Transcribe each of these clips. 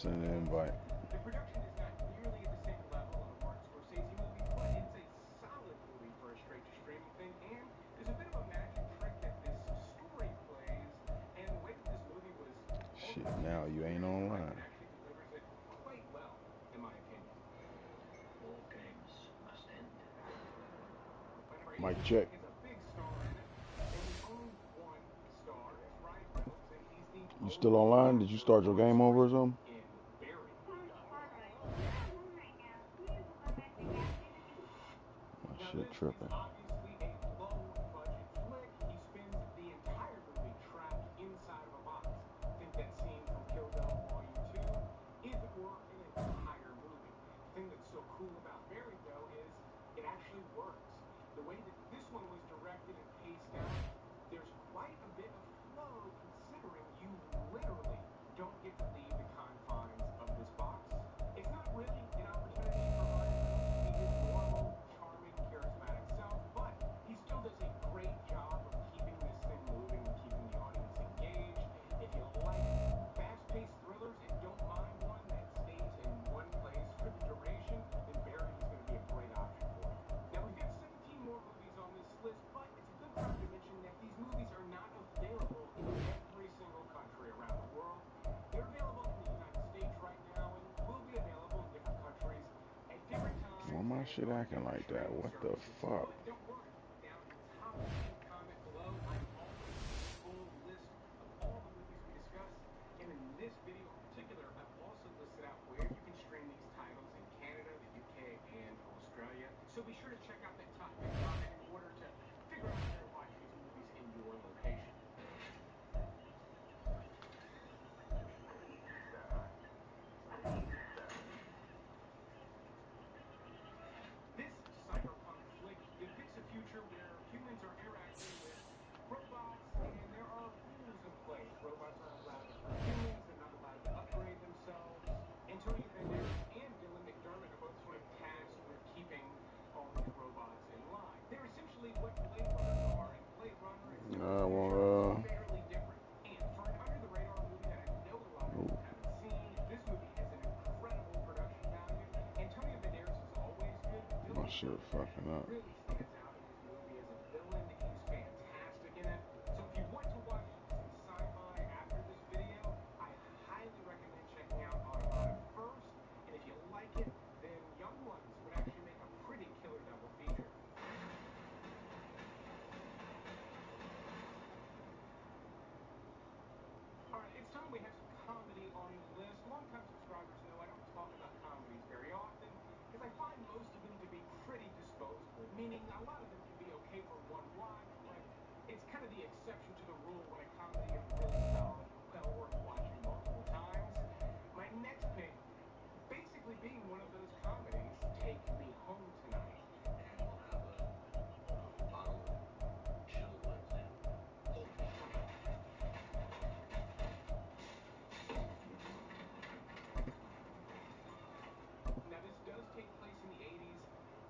Send an invite. The production is not nearly at the same level of a Martin Scorsese movie, but it's a solid movie for a straight-to-streaming thing, and there's a bit of a magic trick that this story plays, and the way that this movie was Shit, ultimately now you ain't online. actually delivers it quite well, in my opinion. All games must end. Mic check. Is a big star in it, and the only one star is Ryan Reynolds, and he's the You still online? Did you start your game over or something? in Barry. My Now, shit this tripping. is obviously a low-budget flick. He spends the entire movie trapped inside of a box. I think that scene from Kill Bill Volume 2, if it were an entire movie. The thing that's so cool about Barry, though, is it actually works. The way that this one was directed and paced out, there's quite a bit of flow considering you literally don't get to leave the confines of this box. It's not really an opportunity for Ryan Reynolds to be his normal, charming, charismatic self, but he still does a great job of keeping this thing moving and keeping the audience engaged. If you like fast-paced thrillers and don't mind one that stays in one place for the duration, then Barry is going to be a great option for you. Now, we've got 17 more movies on this list, but it's a good time to mention that these movies are not available in every single country around the world. They're available in the United States right now and will be available in different countries at different times. Why my shit acting like that? What the fuck? But don't worry, down in the top pinned comment below, I always put a full list of all the movies we discuss. And in this video in particular, I've also listed out where you can stream these titles in Canada, the UK, and Australia. So be sure to check out that top pinned comment in order to figure out where to watch these movies in your location. This cyberpunk flick depicts a future where humans are interacting with robots and there are rules in place. Robots aren't allowed to hurt humans, they're not allowed to upgrade themselves. Antonio Banderas and Dylan McDermott are both sort of tasked with keeping all these robots in line. They're essentially what Blade Runners are, and Blade Runner is fairly different. And for an under-the-radar movie that I know a lot of people haven't seen, this movie has an incredible production value. Antonio Banderas is always good, but My Dylan shit fucking up. really stands out in this movie as a villain. He's fantastic in it. So if you want to watch some sci-fi after this video, I highly recommend checking out Automata first. And if you like it, then Young Ones would actually make a pretty killer double feature. Alright, it's time we have some comedy on the list. Long-time subscribers know I don't talk about comedies very often, because I find most of them to be pretty disposable, meaning a lot of them can be okay for one watch, but it's kind of the exception to the rule when a comedy is really solid and well worth watching multiple times. My next pick, basically being one of those comedies, Take Me Home Tonight. And we'll have a bottle of chilled Wednesday. Now, this does take place in the 80s.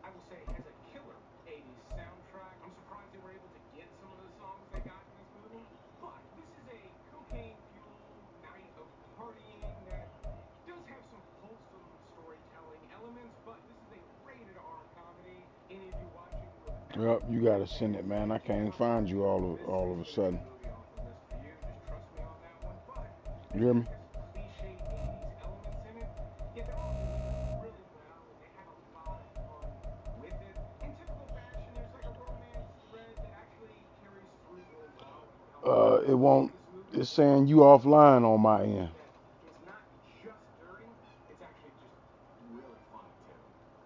I will say it has a killer 80s soundtrack. I'm surprised they were able to get some of the songs they got in this movie. But this is a cocaine-fueled night of partying that does have some wholesome storytelling elements, but this is a rated R comedy. Any of you watching will Yep, you gotta send it, man. I can't find you all of a sudden. movie off the list for you. Just trust me on that one. But You hear me? some cliche 80s elements in it. Yet they're all delivered really well, and they have a lot of fun with it. In typical fashion, there's like a romance thread that actually carries through real well. It won't. It's saying you offline on my end. It's not just dirty, it's actually just really funny too.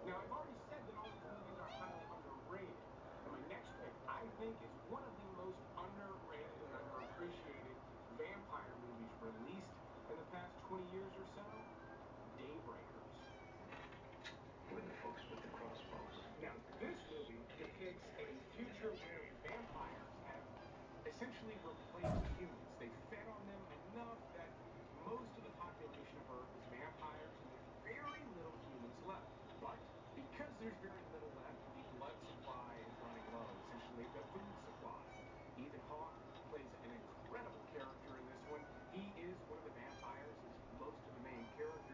Now, I've already said that all these movies are highly underrated, and my next pick, I think, is one of the most underrated and underappreciated vampire movies released in the past 20 years or so, Daybreakers. We're the folks with the crossbows. Now, this movie depicts a future where vampires have essentially replaced humans. They fed on them enough that most of the population of Earth is vampires, and there's very little humans left. But because there's very little left, the blood supply is running low, essentially the food supply. Ethan Hawke plays an incredible character in this one. He is one of the vampires, as most of the main characters.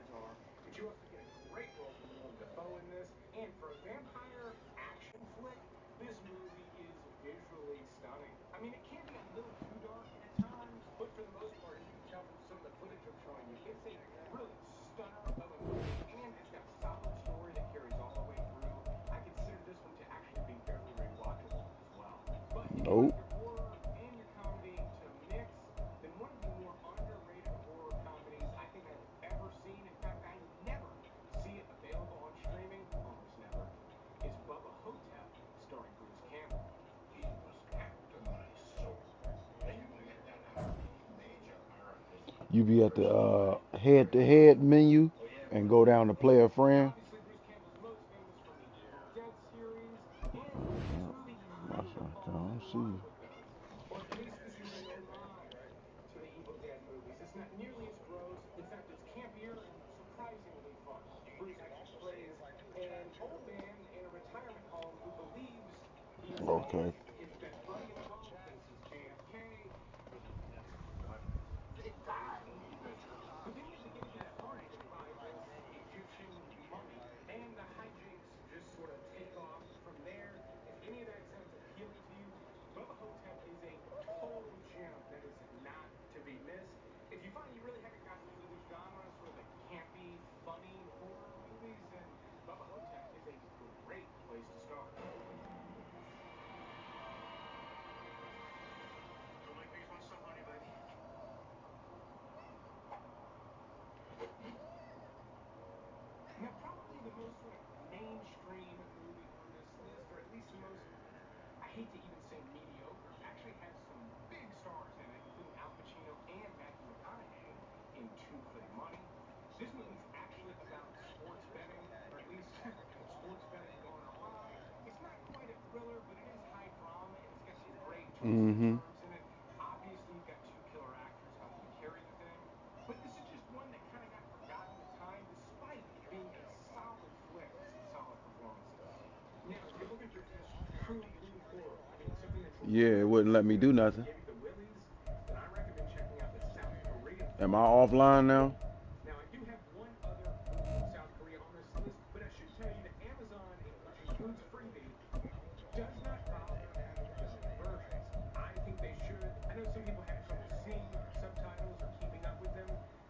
want Nope. your horror and your comedy to mix, then one of the more underrated horror comedies I think I've ever seen, in fact, I never see it available on streaming, almost never, is Bubba Hotep, starring Bruce Campbell. He was after my soul. And you know that had a major orifice. You be at the head-to-head menu Oh yeah, and brother. go down to play a Now, friend. obviously, Bruce Campbell's most famous from the Evil Dead series, and this movie That's kind of right there. I falls in don't see line you. with those. Or at least this is an homage to the Evil Dead movies. It's not nearly as gross. In fact, it's campier and surprisingly fun. Bruce actually plays an old man in a retirement home who believes he is Okay. his best buddy in the home thinks he's JFK. What? It died. But then you have to get into get haunted by this Egyptian mummy, and the hijinks just sort of take off from there. If any of that sounds appealing to you, Bubba Hotep is a total gem that is not to be missed. If you find you really haven't gotten into the genre, sort of the campy, funny horror movies, then Bubba Hotep is a great place to start. Don't make me want some honey, baby. Now, probably the most sort of mainstream movie on this list, or at least the most, I hate to even say mediocre, actually has some big stars in it, including Al Pacino and Matthew McConaughey in Two for the Money. This movie's actually about sports betting, or at least sports betting gone awry. It's not quite a thriller, but it is high drama, and it's got some great twists and Mm-hmm. turns in it. Obviously, you've got two killer actors helping to carry the thing. But this is just one that kind of got forgotten with time, despite being a solid flick with some solid performances. Now, if you're looking for just true blue horror, I mean, something that's Yeah, it real wouldn't let me do suspense and nothing. give you the willies, then I recommend checking out the South Korean Am I film offline now? Dank. Now, I do have one other movie from South Korea on this list, but I should tell you that Amazon, which includes Freebie, does not bother having dubbed versions. I think they should. I know some people have trouble seeing subtitles or keeping up with them.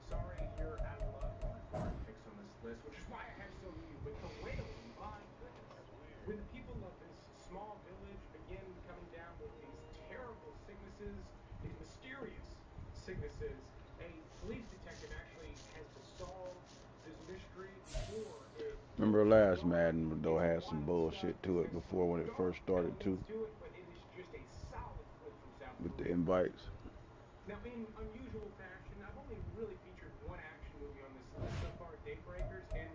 Sorry, you're out of luck on the foreign picks on this list, which is why I have so few. But The Wailing, my goodness. When the people of this small village begin coming down with these terrible sicknesses, these mysterious sicknesses, a police detective actually has to solve this mystery before it Remember goes last awry. Madden, though, It's had some wild stuff. bullshit This to it has some before when it dark first started elements too, to it, but it is just a solid flick from South with the Korea. invites. Now, in unusual fashion, I've only really featured one action movie on this list so far, Daybreakers, and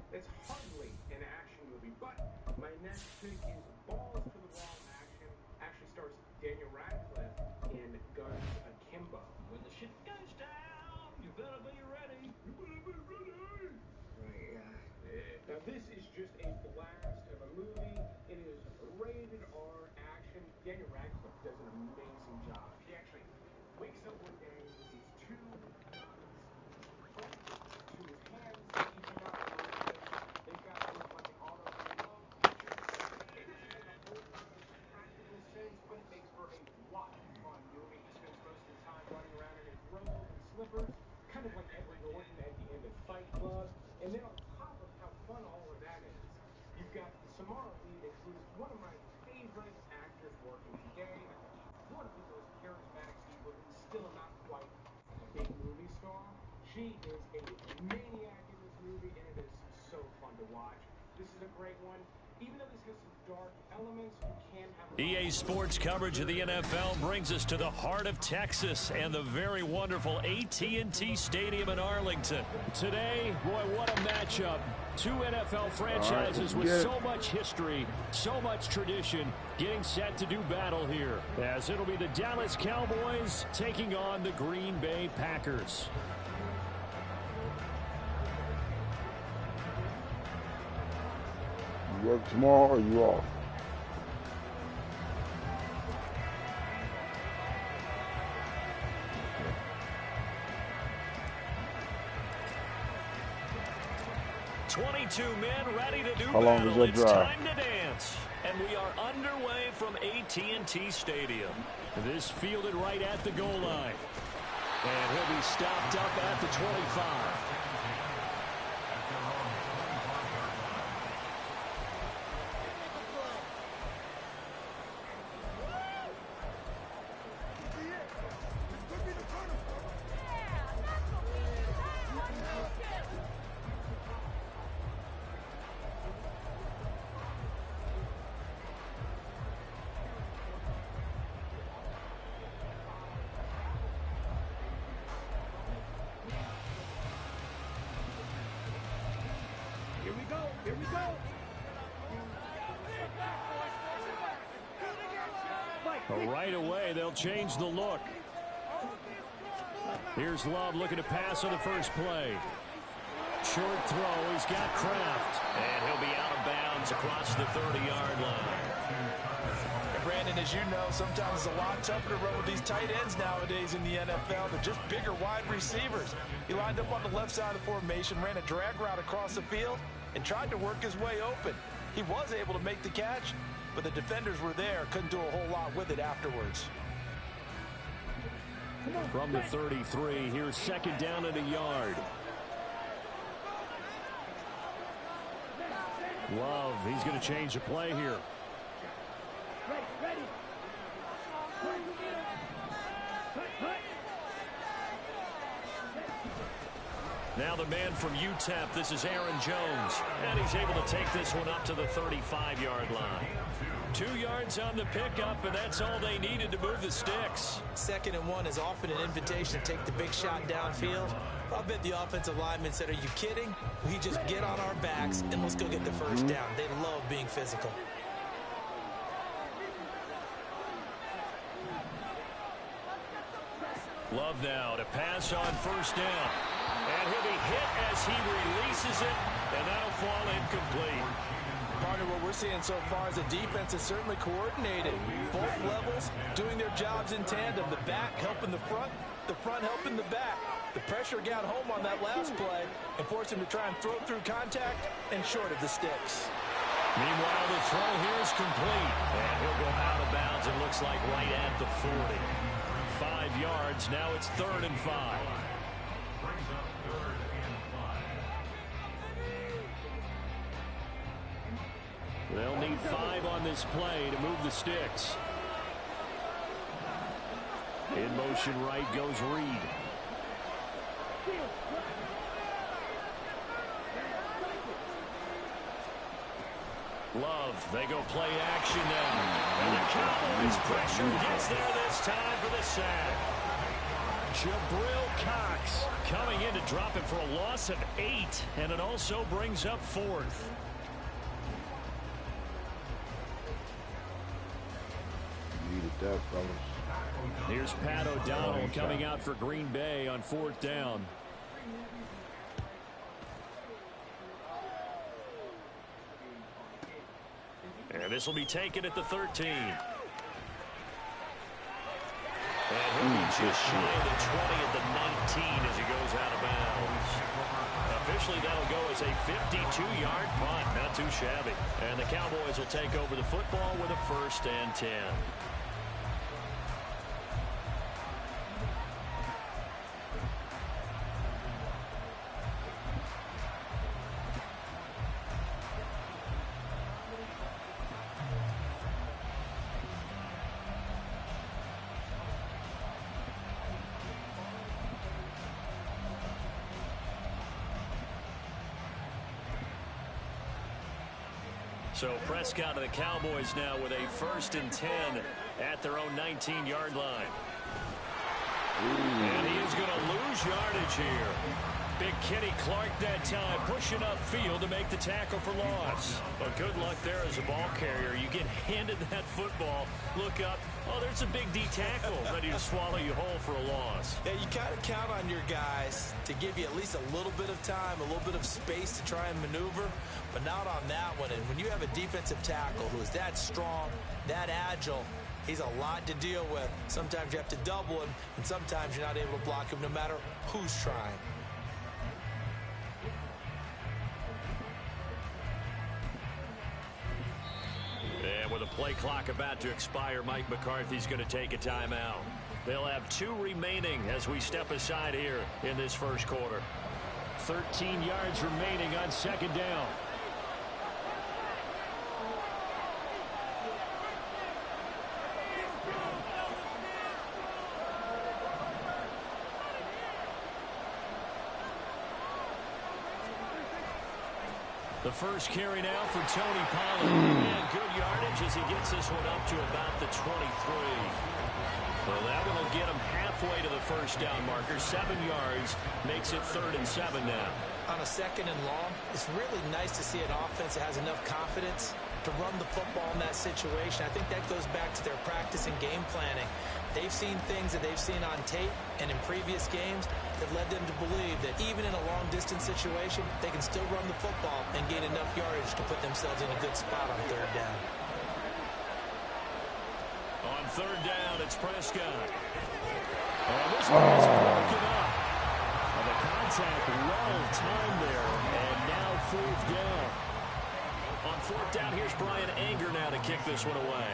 that's hardly an action movie. But my next pick is balls to the wall action. Actually stars Daniel Radcliffe in Guns Akimbo. When the shit goes down, you better be ready. You better be ready. Now, this is just a blast of a movie. It is rated R action. Daniel Radcliffe does an amazing job. He actually wakes up one day with these two guns bolted to his hands. He cannot remove them. They've got sort of like an auto reload feature. It doesn't make a whole lot of practical sense, but it makes for a lot of fun movie. He spends most of the time running around in his robe and slippers, kind of like Edward Norton at the end of Fight Club. And then on top of how fun all of that is, you've got Samara Weaving, who is one of my favorite actors working today. I think she's one of the most charismatic people who's still not quite a big movie star. She is a maniac in this movie, and it is so fun to watch. This is a great one. Even though this has some dark elements, you can have EA Sports coverage of the NFL brings us to the heart of Texas and the very wonderful AT&T Stadium in Arlington. Today, boy, what a matchup. Two NFL franchises with so much history, so much tradition, getting set to do battle here. As it'll be the Dallas Cowboys taking on the Green Bay Packers. You work tomorrow or you off? Men ready to do How long battle. is that It's drive? time to dance. And we are underway from AT&T Stadium. This fielded right at the goal line. And he'll be stopped up at the 25. Right away, they'll change the look. Here's Love looking to pass on the first play. Short throw. He's got Kraft. And he'll be out of bounds across the 30-yard line. And Brandon, as you know, sometimes it's a lot tougher to run with these tight ends nowadays in the NFL. They're just bigger wide receivers. He lined up on the left side of the formation, ran a drag route across the field, and tried to work his way open. He was able to make the catch, but the defenders were there, couldn't do a whole lot with it afterwards. From the 33, here's second down and a yard. Love, he's going to change the play here. Now the man from UTEP, this is Aaron Jones. And he's able to take this one up to the 35-yard line. 2 yards on the pickup, and that's all they needed to move the sticks. 2nd and 1 is often an invitation to take the big shot downfield. I bet the offensive lineman said, are you kidding? We just get on our backs and let's go get the first down. They love being physical. Love now to pass on first down. And he'll be hit as he releases it, and that'll fall incomplete. Partner, what we're seeing so far is the defense is certainly coordinated. Both levels doing their jobs in tandem. The back helping the front helping the back. The pressure got home on that last play and forced him to try and throw through contact and short of the sticks. Meanwhile, the throw here is complete. And he'll go out of bounds, it looks like right at the 40. 5 yards, now it's 3rd and 5. They'll need 5 on this play to move the sticks. In motion right goes Reed. Love, they go play action now. And the Cowboys pressure gets there this time for the sack. Jabril Cox coming in to drop it for a loss of 8, and it also brings up 4th. Needed that, fellas. Here's Pat O'Donnell coming out for Green Bay on 4th down. And this will be taken at the 13. And he'll be just shy of the 20 at the 19 as he goes out of bounds. Officially, that'll go as a 52-yard punt. Not too shabby. And the Cowboys will take over the football with a 1st and 10. So Prescott of the Cowboys now with a 1st and 10 at their own 19-yard line. And he is going to lose yardage here. Big Kenny Clark that time pushing upfield to make the tackle for loss. But good luck there as a ball carrier. You get handed that football, look up, oh, there's a big D tackle ready to swallow you whole for a loss. Yeah, you kind of count on your guys to give you at least a little bit of time, a little bit of space to try and maneuver, but not on that one. And when you have a defensive tackle who is that strong, that agile, he's a lot to deal with. Sometimes you have to double him, and sometimes you're not able to block him no matter who's trying. And with a play clock about to expire, Mike McCarthy's going to take a timeout. They'll have 2 remaining as we step aside here in this first quarter. 13 yards remaining on 2nd down. The first carry now for Tony Pollard. And good yardage as he gets this one up to about the 23. Well, that one will get him halfway to the first down marker. 7 yards makes it 3rd and 7 now. on a 2nd and long, it's really nice to see an offense that has enough confidence to run the football in that situation. I think that goes back to their practice and game planning. They've seen things that they've seen on tape and in previous games that led them to believe that even in a long-distance situation, they can still run the football and gain enough yardage to put themselves in a good spot on 3rd down. On 3rd down, it's Prescott. And this one is broken up. And the contact well timed there, and now 4th down. On 4th down, here's Brian Anger now to kick this one away.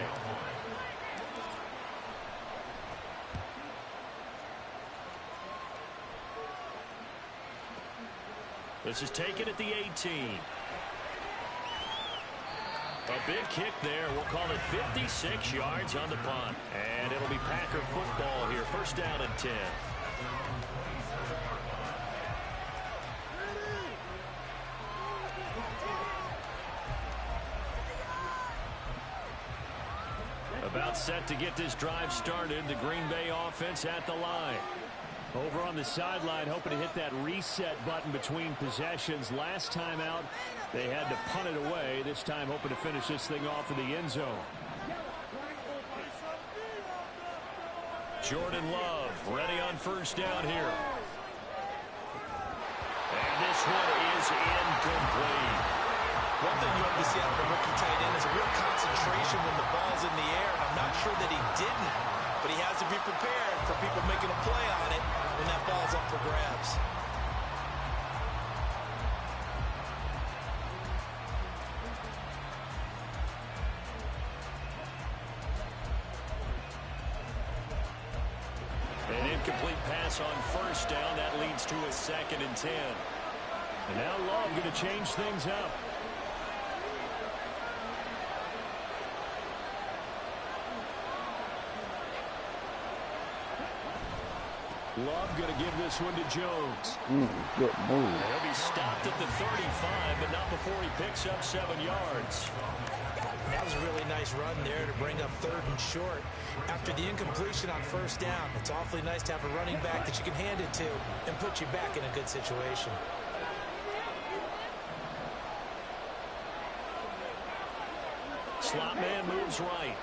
This is taken at the 18. A big kick there. We'll call it 56 yards on the punt. And it'll be Packer football here. 1st down and 10. About set to get this drive started. The Green Bay offense at the line. Over on the sideline, hoping to hit that reset button between possessions. Last time out, they had to punt it away. This time, hoping to finish this thing off in the end zone. Jordan Love ready on 1st down here. And this one is incomplete. One thing you want to see out of a rookie tight end is a real concentration when the ball's in the air. And I'm not sure that he didn't, but he has to be prepared for people making a play on it when that ball's up for grabs. An incomplete pass on 1st down. That leads to a 2nd and 10. And now Love going to change things up. Love going to give this one to Jones. Good move. He'll be stopped at the 35, but not before he picks up 7 yards. That was a really nice run there to bring up 3rd and short. After the incompletion on 1st down, it's awfully nice to have a running back that you can hand it to and put you back in a good situation. Slot man moves right.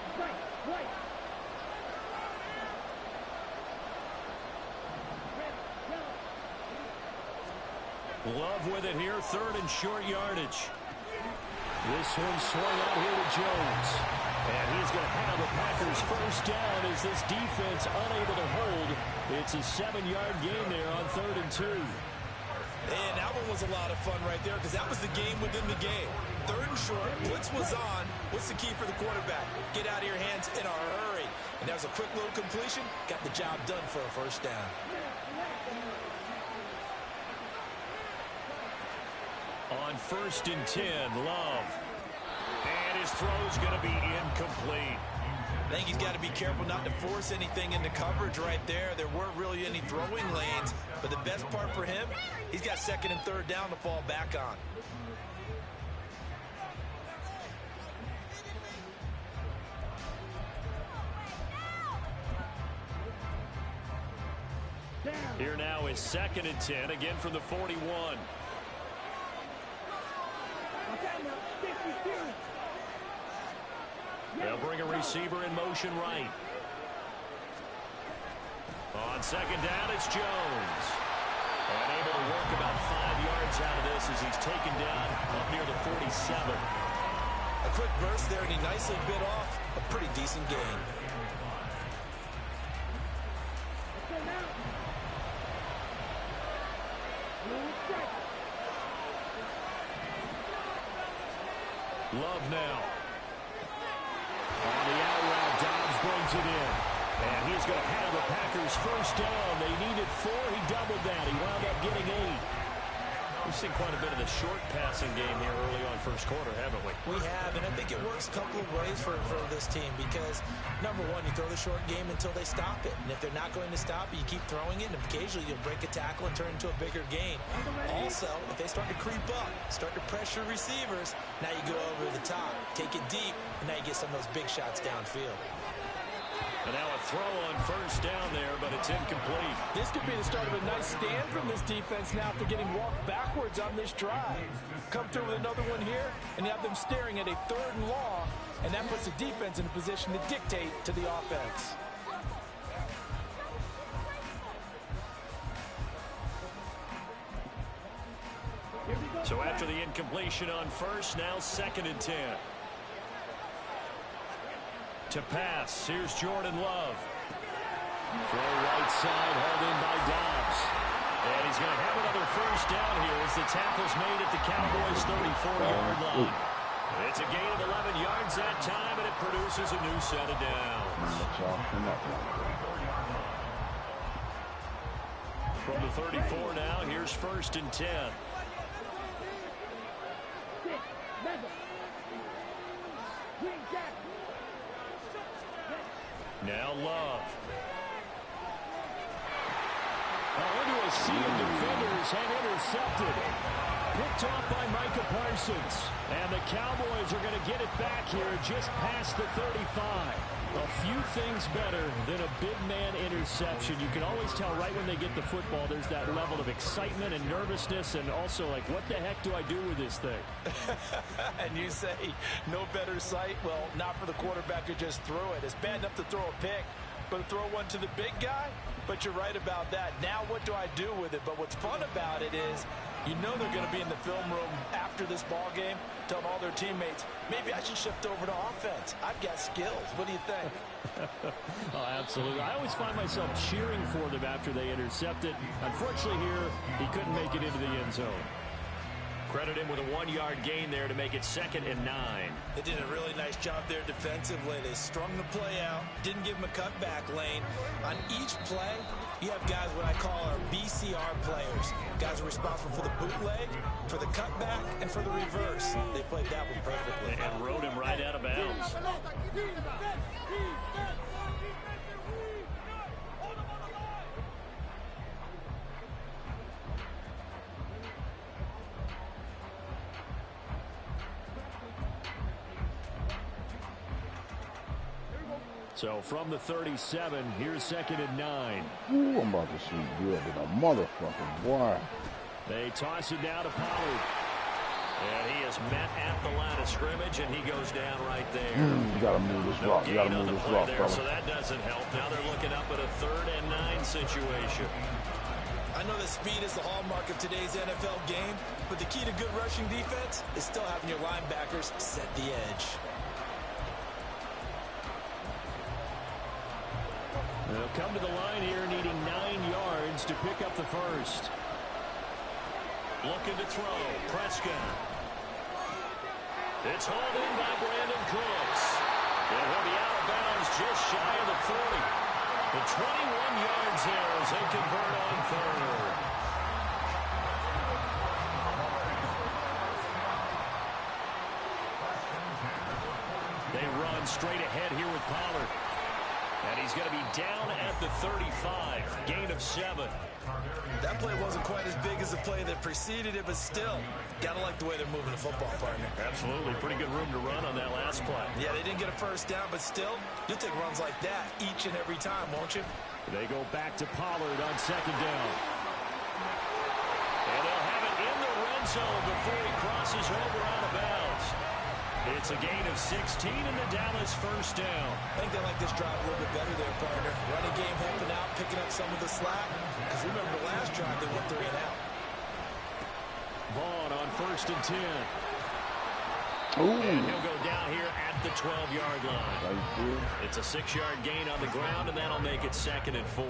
Love with it here, 3rd and short yardage. This one swung out here to Jones. And he's going to have the Packers 1st down as this defense unable to hold. It's a 7-yard gain there on 3rd and 2. And that one was a lot of fun right there because that was the game within the game. 3rd and short, blitz was on. What's the key for the quarterback? Get out of your hands in a hurry. And that was a quick little completion. Got the job done for a 1st down. On 1st and 10, Love. And his throw's going to be incomplete. I think he's got to be careful not to force anything into coverage right there. There weren't really any throwing lanes. But the best part for him, he's got 2nd and 3rd down to fall back on. Here now is 2nd and 10, again from the 41. They'll bring a receiver in motion right. On 2nd down, it's Jones. And able to work about 5 yards out of this as he's taken down up near the 47. A quick burst there, and he nicely bit off a pretty decent gain. Love now. On the out route, Dobbs brings it in. And he's going to have the Packers 1st down. They needed 4. He doubled that. He wound up getting 8. We've seen quite a bit of the short passing game here early on 1st quarter, haven't we? We have, and I think it works a couple of ways for this team because, number one, you throw the short game until they stop it. And if they're not going to stop it, you keep throwing it, and occasionally you'll break a tackle and turn it into a bigger gain. Also, if they start to creep up, start to pressure receivers, now you go over the top, take it deep, and now you get some of those big shots downfield. And now a throw on first down there, but it's incomplete. This could be the start of a nice stand from this defense now after getting walked backwards on this drive. Come through with another one here, and you have them staring at a 3rd and long, and that puts the defense in a position to dictate to the offense. So after the incompletion on first, now 2nd and 10. To pass, here's Jordan Love. Throw right side, hauled in by Dobbs. And he's going to have another first down here as the tackle's made at the Cowboys' 34-yard line. It's a gain of 11 yards that time, and it produces a new set of downs. From the 34 now, here's 1st and 10. Now Love. Into a sea of defenders and intercepted. Picked off by Micah Parsons. And the Cowboys are going to get it back here just past the 35. A few things better than a big man interception. You can always tell right when they get the football, there's that level of excitement and nervousness, and also like, what the heck do I do with this thing? And you say, no better sight? Well, not for the quarterback who just threw it. It's bad enough to throw a pick, but to throw one to the big guy? But you're right about that. Now what do I do with it? But what's fun about it is, you know they're going to be in the film room after this ball game, telling all their teammates, maybe I should shift over to offense. I've got skills. What do you think? Oh, absolutely. I always find myself cheering for them after they intercept it. Unfortunately here, he couldn't make it into the end zone. Credit him with a 1-yard gain there to make it 2nd and 9. They did a really nice job there defensively. They strung the play out, didn't give him a cutback lane. On each play, you have guys what I call our BCR players. Guys are responsible for the bootleg, for the cutback, and for the reverse. They played that one perfectly. And rode him right out of bounds. So from the 37, here's 2nd and 9. Ooh, I'm about to see good in a motherfucking boy. They toss it down to Pollard. And he is met at the line of scrimmage, and he goes down right there. You gotta move this rock. You gotta move this rock, there, fella. so that doesn't help. Now they're looking up at a 3rd and 9 situation. I know that speed is the hallmark of today's NFL game, but the key to good rushing defense is still having your linebackers set the edge. They'll come to the line here needing 9 yards to pick up the first. Looking to throw. Prescott. It's hauled in by Brandon Cooks. And he'll be out of bounds just shy of the 40. The 21 yards there as they convert on 3rd. They run straight ahead here with Pollard. And he's going to be down at the 35. Gain of 7. That play wasn't quite as big as the play that preceded it, but still, gotta like the way they're moving the football, partner. Absolutely. Pretty good room to run on that last play. Yeah, they didn't get a first down, but still, you'll take runs like that each and every time, won't you? They go back to Pollard on 2nd down. And they'll have it in the red zone before he crosses over out of bounds. It's a gain of 16 and the Dallas first down. I think they like this drive a little bit better there, partner. Running game helping out, picking up some of the slack. Because remember the last drive, they went 3 and out. Vaughn on 1st and 10. Ooh. And he'll go down here at the 12-yard line. It's a 6-yard gain on the ground, and that'll make it 2nd and 4.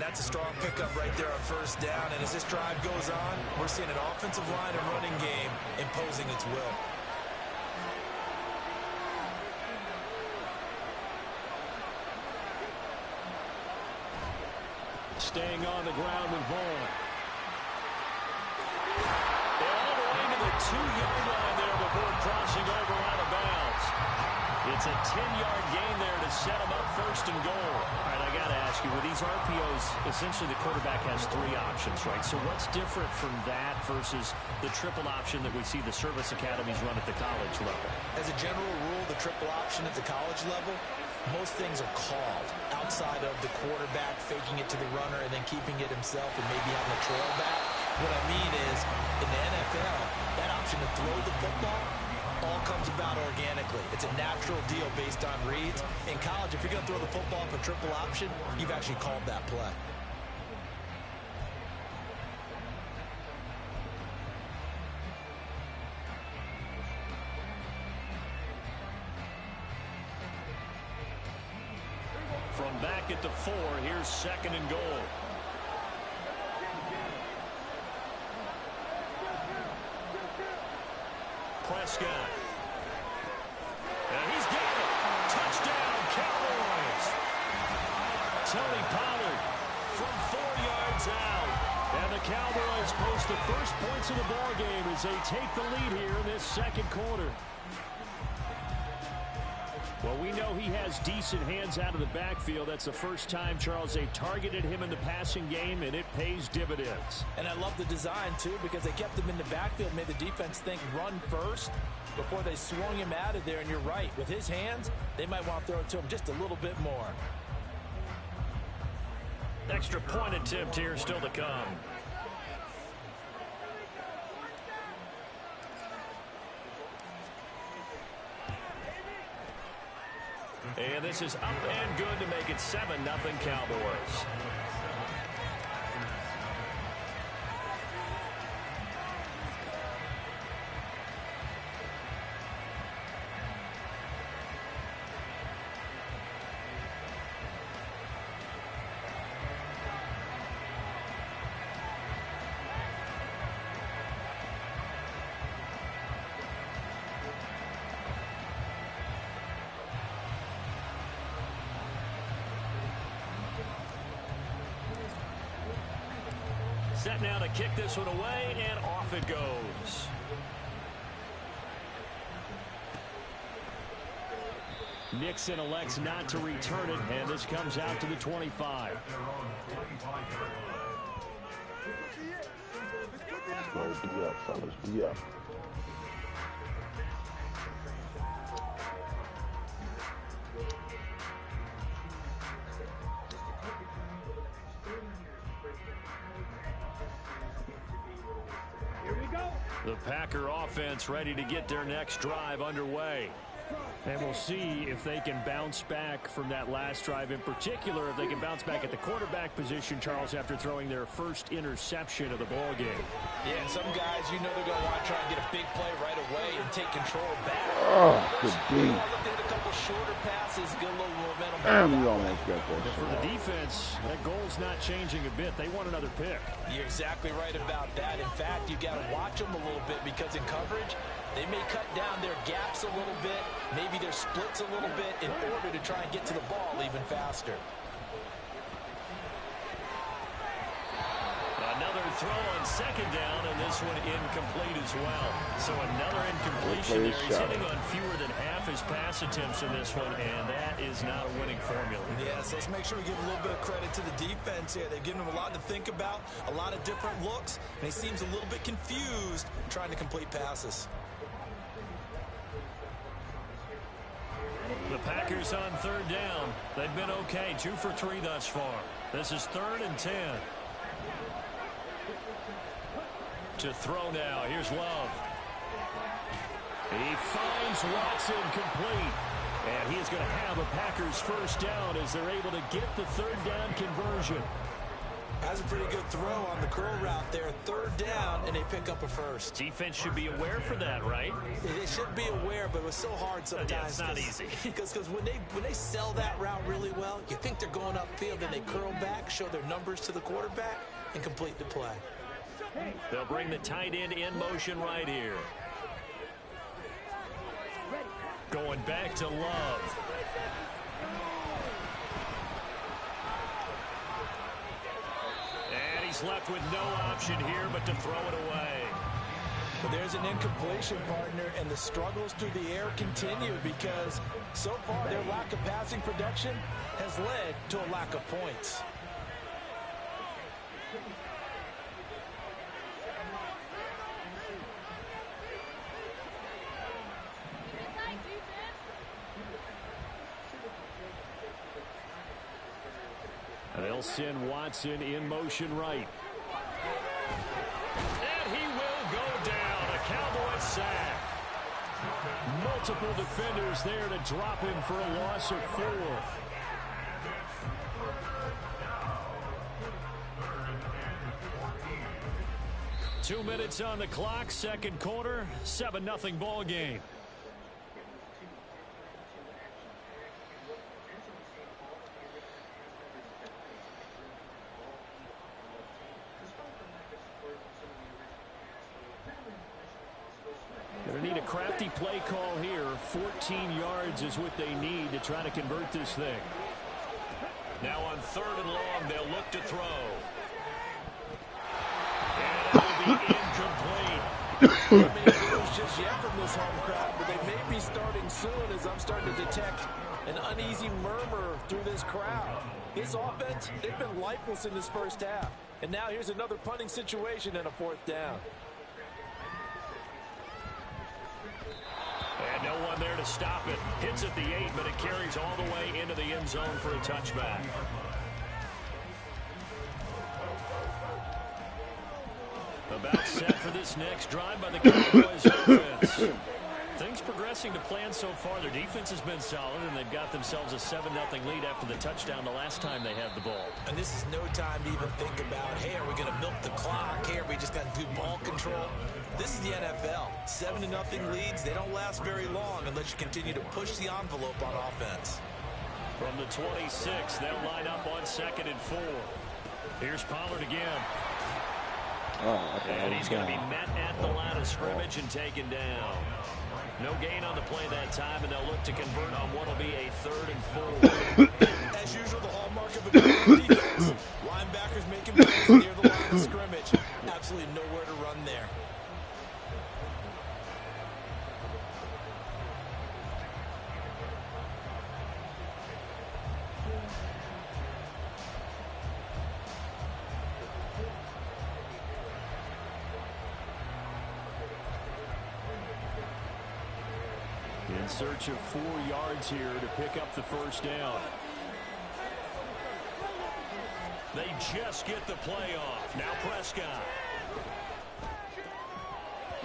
That's a strong pickup right there on first down. And as this drive goes on, we're seeing an offensive line and running game imposing its will. Staying on the ground with Vaughn. All the way to the 2-yard line there before crossing over out of bounds. It's a 10-yard gain there to set him up 1st and goal. All right, I got to ask you, with these RPOs, essentially the quarterback has 3 options, right? So what's different from that versus the triple option that we see the service academies run at the college level? As a general rule, the triple option at the college level, most things are called outside of the quarterback faking it to the runner and then keeping it himself and maybe having a trail back. What I mean is, in the NFL, that option to throw the football all comes about organically. It's a natural deal based on reads. In college, if you're going to throw the football for triple option, you've actually called that play. From back at the 4, here's 2nd and goal. Prescott. And he's got it. Touchdown, Cowboys. Tony Pollard from 4 yards out. And the Cowboys post the first points of the ball game as they take the lead here in this 2nd quarter. Well, we know he has decent hands out of the backfield. That's the first time, Charles, they targeted him in the passing game, and it pays dividends. And I love the design, too, because they kept him in the backfield, made the defense think run first before they swung him out of there. And you're right, with his hands, they might want to throw it to him just a little bit more. Extra point attempt here still to come. And this is up and good to make it 7-0 Cowboys. Set now to kick this one away, and off it goes. Nixon elects not to return it, and this comes out to the 25. Be up, fellas. Be up. The Packer offense ready to get their next drive underway. And we'll see if they can bounce back from that last drive. In particular, if they can bounce back at the quarterback position, Charles, after throwing their first interception of the ball game. Yeah, and some guys, you know they're going to want to try and get a big play right away and take control back. Oh, good D. Look at a couple shorter passes, get a little momentum. Damn, we almost got that. For the defense, that goal's not changing a bit. They want another pick. You're exactly right about that. In fact, you got to watch them a little bit because in coverage, they may cut down their gaps a little bit, maybe their splits a little bit in order to try and get to the ball even faster. Another throw on 2nd down, and this one incomplete as well. So another incompletion there. He's hitting on fewer than half his pass attempts in this one, and that is not a winning formula. Yes, let's make sure we give a little bit of credit to the defense here. They've given him a lot to think about, a lot of different looks, and he seems a little bit confused trying to complete passes. The Packers on 3rd down. They've been okay, 2 for 3 thus far. This is 3rd and 10. To throw now. Here's Love. He finds Watson complete. And he is going to have a Packers first down as they're able to get the 3rd down conversion. That's a pretty good throw on the curl route there. 3rd down, and they pick up a first. Defense should be aware for that, right? They should be aware, but it was so hard sometimes. Yeah, it's not easy. Because when they sell that route really well, you think they're going upfield, then they curl back, show their numbers to the quarterback, and complete the play. They'll bring the tight end in motion right here. Going back to Love. And he's left with no option here but to throw it away. But there's an incompletion, partner, and the struggles through the air continue because so far their lack of passing production has led to a lack of points. They'll send Watson in motion right. And he will go down. A Cowboys sack. Multiple defenders there to drop him for a loss of 4. Two minutes on the clock, second quarter, 7-0 ball game. Going to need a crafty play call here. 14 yards is what they need to try to convert this thing. Now on 3rd and long, they'll look to throw. And it'll be incomplete. There may be news just yet from this home crowd, but they may be starting soon as I'm starting to detect an uneasy murmur through this crowd. This offense, they've been lifeless in this first half. And now here's another punting situation and a 4th down. And no one there to stop it. Hits at the 8, but it carries all the way into the end zone for a touchback. About set for this next drive by the Cowboys offense. Things progressing to plan so far. Their defense has been solid, and they've got themselves a 7-0 lead after the touchdown the last time they had the ball. And this is no time to even think about, hey, are we going to milk the clock? Hey, are we just going to do ball control? This is the NFL. 7-0 leads, they don't last very long unless you continue to push the envelope on offense. From the 26, they'll line up on 2nd and 4. Here's Pollard again. And he's going to be met at the line of scrimmage and taken down. No gain on the play that time, and they'll look to convert on what will be a 3rd and 4. As usual, the hallmark of a good defense. Linebackers making plays near the line of scrimmage. Absolutely nowhere to run there. In search of 4 yards here to pick up the 1st down. They just get the play off. Now Prescott.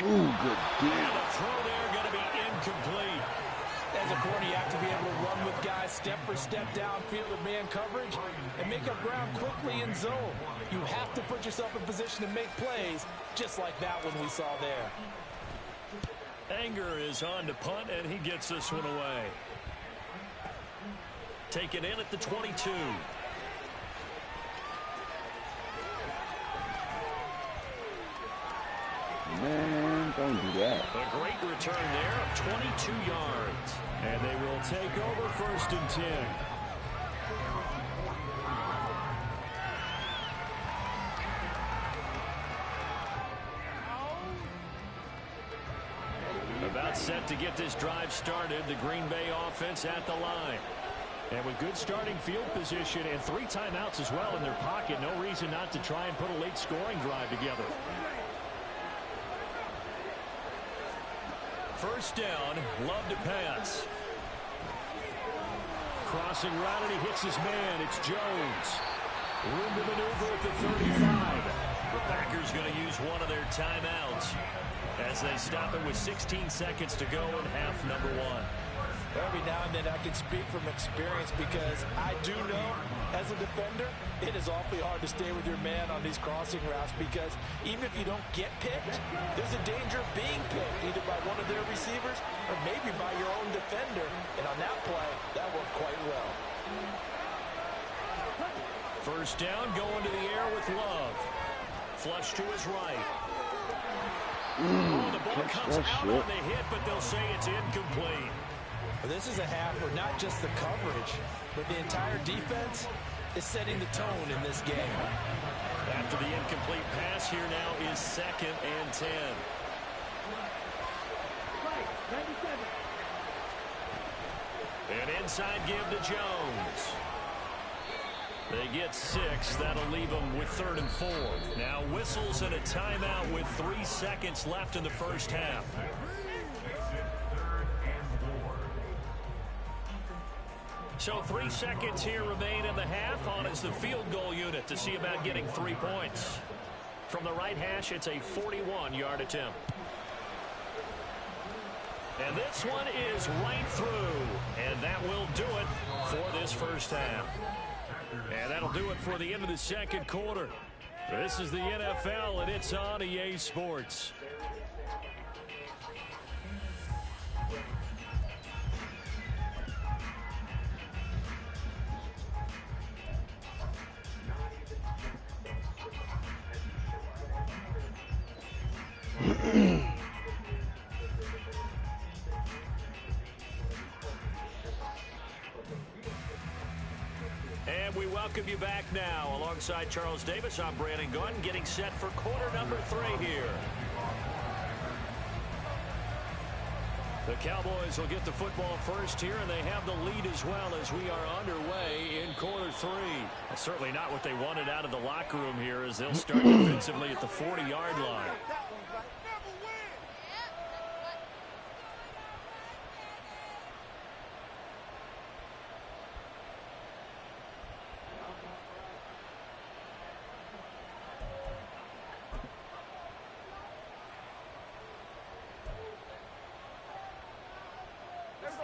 Ooh, good deal. And the throw there going to be incomplete. As a corner, you have to be able to run with guys step for step downfield with man coverage and make up ground quickly in zone. You have to put yourself in position to make plays, just like that one we saw there. Anger is on to punt, and he gets this one away. Taken in at the 22. Man, don't do that. A great return there of 22 yards. And they will take over 1st and 10. About set to get this drive started. The Green Bay offense at the line. And with good starting field position and 3 timeouts as well in their pocket, no reason not to try and put a late scoring drive together. 1st down, Love to pass. Crossing route, and he hits his man. It's Jones. Room to maneuver at the 35. The Packers going to use one of their timeouts as they stop it with 16 seconds to go in half number 1. Every now and then I can speak from experience because I do know as a defender it is awfully hard to stay with your man on these crossing routes because even if you don't get picked, there's a danger of being picked either by one of their receivers or maybe by your own defender. And on that play, that worked quite well. 1st down, going to the air with Love. Flush to his right. The ball comes out on the hit, but they'll say it's incomplete. Well, this is a half where not just the coverage, but the entire defense is setting the tone in this game. After the incomplete pass, here now is 2nd and 10. An inside give to Jones. They get 6. That'll leave them with 3rd and 4. Now whistles and a timeout with 3 seconds left in the first half. So 3 seconds here remain in the half. On is the field goal unit to see about getting 3 points. From the right hash, it's a 41-yard attempt. And this one is right through. And that will do it for this first half. And that'll do it for the end of the second quarter. This is the NFL, and it's on EA Sports. And we welcome you back now. Alongside Charles Davis, I'm Brandon Gunn, getting set for quarter number 3 here. The Cowboys will get the football first here, and they have the lead as well as we are underway in quarter 3. That's certainly not what they wanted out of the locker room here, as they'll start defensively at the 40-yard line.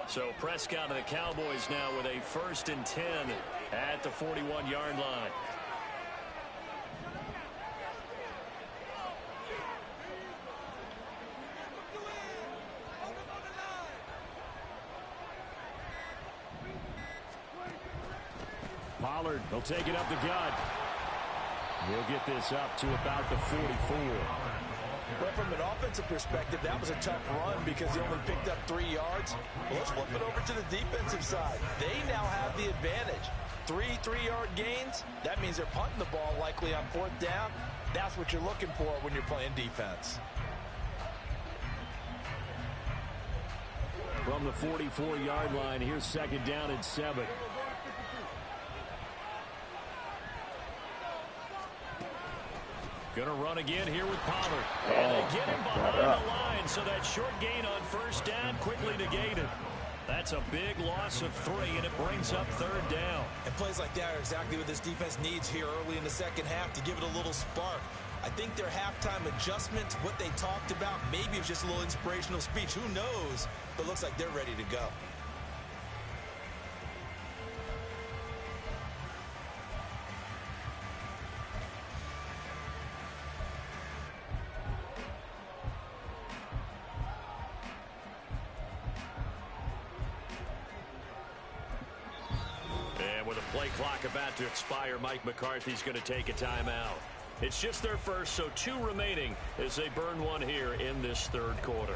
So Prescott and the Cowboys now with a 1st and 10 at the 41-yard line. Pollard will take it up the gut. He'll get this up to about the 44. But from an offensive perspective, that was a tough run because he only picked up 3 yards. Well, let's flip it over to the defensive side. They now have the advantage. 3 3-yard gains. That means they're punting the ball likely on 4th down. That's what you're looking for when you're playing defense. From the 44-yard line, here's 2nd down and 7. Going to run again here with Pollard. And they get him behind the line, so that short gain on 1st down quickly negated. That's a big loss of 3, and it brings up 3rd down. And plays like that are exactly what this defense needs here early in the second half to give it a little spark. I think their halftime adjustment, what they talked about, maybe it was just a little inspirational speech. Who knows? But it looks like they're ready to go. Play clock about to expire. Mike McCarthy's going to take a timeout. It's just their first, so 2 remaining as they burn 1 here in this 3rd quarter.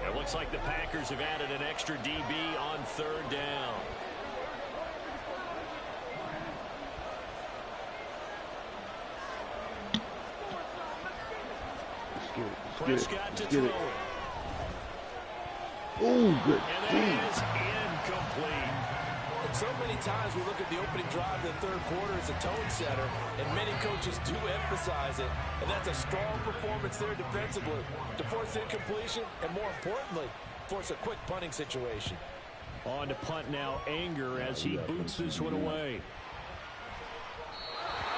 It looks like the Packers have added an extra DB on 3rd down. Prescott to throw it. Oh, good. And that is incomplete. And so many times we look at the opening drive of the 3rd quarter as a tone setter, and many coaches do emphasize it. And that's a strong performance there defensively to force incompletion and, more importantly, force a quick punting situation. On to punt now, Anger as he boots this one away.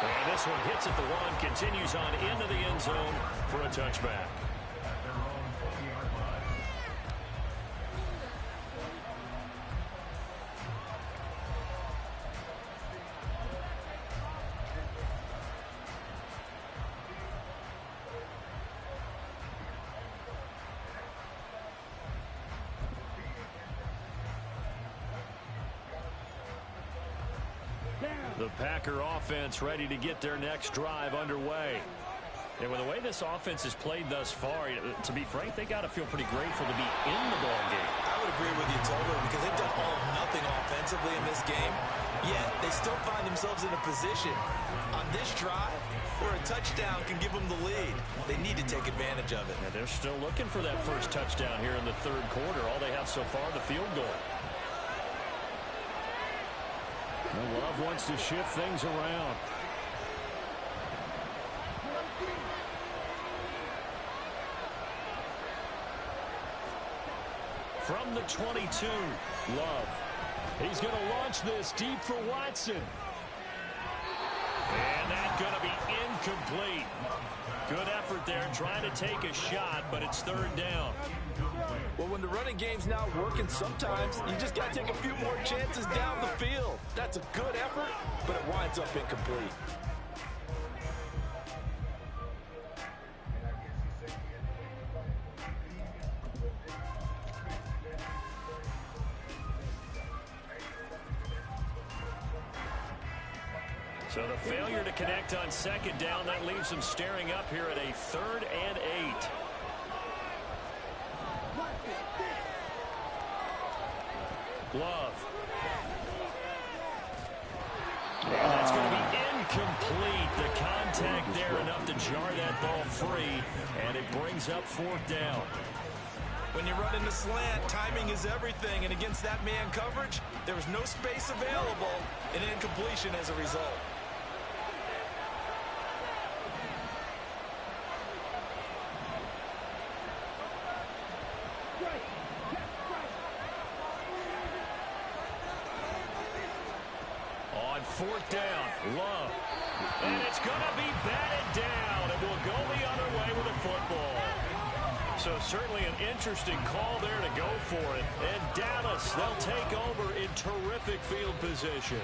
And this one hits at the 1, continues on into the end zone for a touchback. The Packer offense ready to get their next drive underway. And with the way this offense has played thus far, to be frank, they got to feel pretty grateful to be in the ball game. I would agree with you totally because they've done all of nothing offensively in this game, yet they still find themselves in a position on this drive where a touchdown can give them the lead. They need to take advantage of it. And they're still looking for that first touchdown here in the 3rd quarter. All they have so far, the field goal. And Love wants to shift things around. From the 22, Love. He's going to launch this deep for Watson. And that's going to be incomplete. Good effort there trying to take a shot, but it's third down. Well, when the running game's not working, sometimes you just got to take a few more chances down the field. That's a good effort, but it winds up incomplete. So the failure to connect on second down, that leaves them staring up here at a 3rd and 8. Love. And that's going to be incomplete. The contact there enough to jar that ball free, and it brings up 4th down. When you're running the slant, timing is everything, and against that man coverage, there was no space available, and an incompletion as a result. On 4th down, Love. And it's going to be batted down, and we'll go the other way with a football. So certainly an interesting call there to go for it. And Dallas, they'll take over in terrific field position.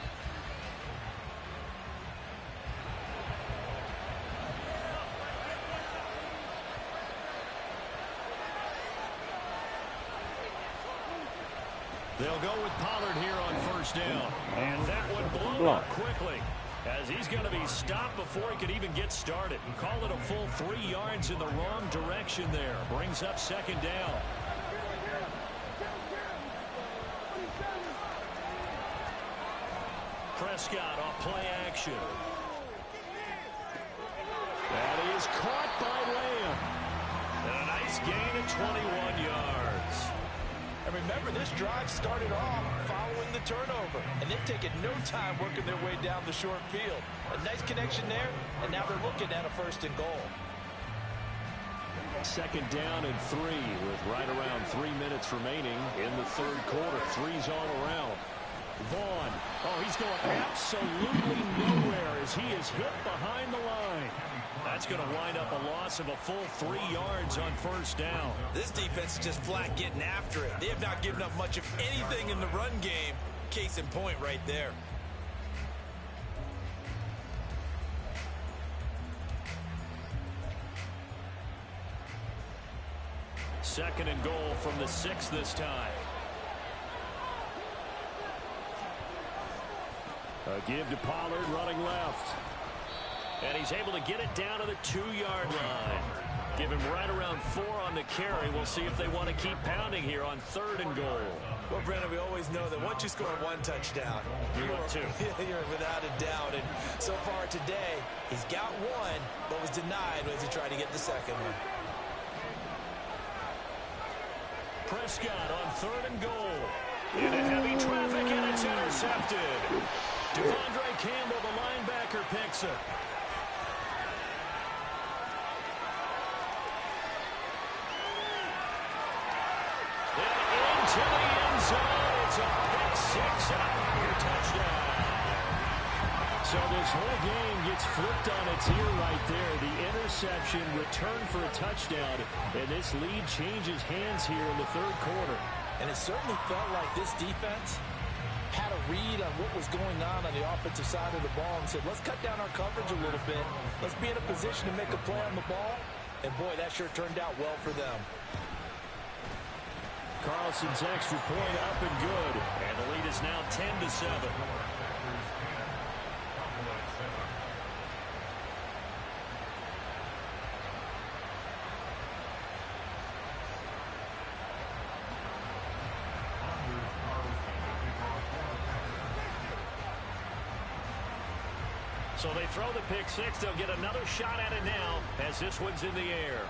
They'll go with Pollard here on 1st down. And that one blown up quickly, as he's going to be stopped before he could even get started. Call it a full 3 yards in the wrong direction there. Brings up 2nd down. Prescott off play action. And he is caught by Lamb. And a nice gain of 21 yards. And remember, this drive started off following the turnover, and they've taken no time working their way down the short field. A nice connection there, and now they're looking at a 1st and goal. 2nd down and 3 with right around 3 minutes remaining in the 3rd quarter. 3's all around. Vaughn. Oh, he's going absolutely nowhere as he is hit behind the line. That's going to wind up a loss of a full 3 yards on 1st down. This defense is just flat getting after it. They have not given up much of anything in the run game. Case in point right there. Second and goal from the 6 this time. A give to Pollard running left. And he's able to get it down to the 2-yard line. Give him right around 4 on the carry. We'll see if they want to keep pounding here on 3rd and goal. Well, Brandon, we always know that once you score 1 touchdown, you're without a doubt. And so far today, he's got 1, but was denied as he tried to get the 2nd one. Prescott on 3rd and goal. Into heavy traffic, and it's intercepted. Devondre Campbell, the linebacker, picks it. To the end zone. It's a pick 6 and a Packer touchdown. So this whole game gets flipped on its ear right there. The interception, return for a touchdown, and this lead changes hands here in the 3rd quarter. And it certainly felt like this defense had a read on what was going on the offensive side of the ball and said, let's cut down our coverage a little bit. Let's be in a position to make a play on the ball. And boy, that sure turned out well for them. Carlson's extra point up and good. And the lead is now 10-7. So they throw the pick 6. They'll get another shot at it now as this one's in the air.